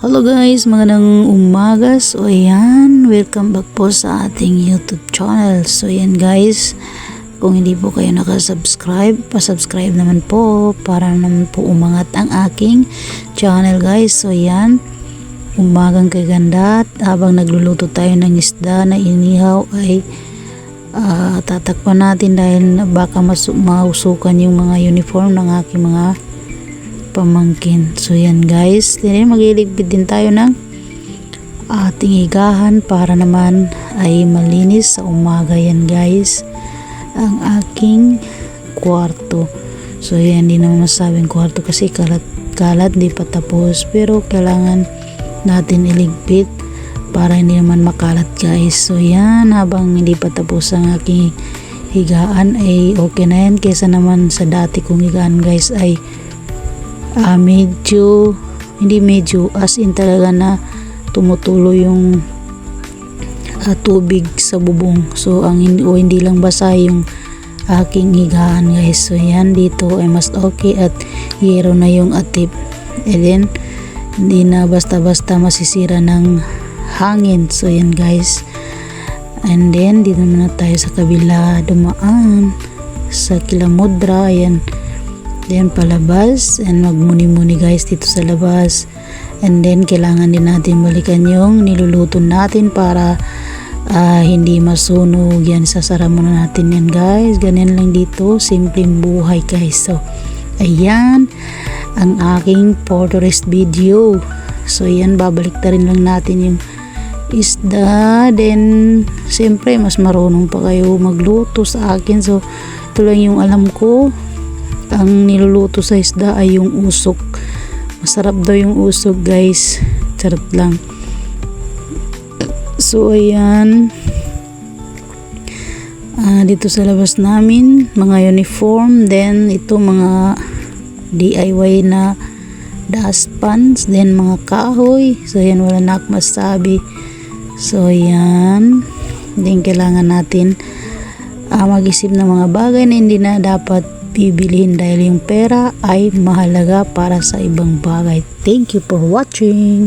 Hello guys, magandang umaga. So ayan, welcome back po sa ating YouTube channel. So ayan guys, kung hindi po kayo nakasubscribe, pasubscribe naman po para naman po umangat ang aking channel guys. So ayan, umagang kaganda at habang nagluluto tayo ng isda na inihaw ay tatakpan natin dahil baka mausukan yung mga uniform ng aking mga pamangkin. So yan guys, magliligpit din tayo ng ating higahan para naman ay malinis sa umaga. Yan guys, ang aking kwarto. So yan, hindi naman masabing kwarto kasi kalat di pa tapos, pero kailangan natin iligpit para hindi naman makalat guys. So yan, habang hindi pa tapos ang aking higaan ay okay na yan, kesa naman sa dati kong higaan guys ay medyo as in talaga na tumutulo yung tubig sa bubong. So hindi lang basa yung aking higaan guys. So yan, dito ay mas okay at yero na yung atip, and then hindi na basta-basta masisira ng hangin. So yan guys, and then dito naman na tayo sa kabila dumaan sa Kilamudra. Ayan, then palabas and magmuni-muni guys dito sa labas, and then kailangan din natin balikan yung niluluto natin para hindi masunog. Yan, sasara muna natin yan guys. Ganyan lang dito, simpleng buhay guys. So ayan ang aking for the rest video. So yan, babalik na rin lang natin yung isda. Then siyempre mas marunong pa kayo magluto sa akin, so ito lang yung alam ko. Ang niluluto sa isda ay yung usok. Masarap daw yung usok guys, charot lang. So ayan, dito sa labas namin mga uniform, then ito mga DIY na dustpans, then mga kahoy. So ayan, wala na akong masabi. So ayan, then kailangan natin mag-isip ng mga bagay na hindi na dapat bibilihin dahil yung pera ay mahalaga para sa ibang bagay. Thank you for watching.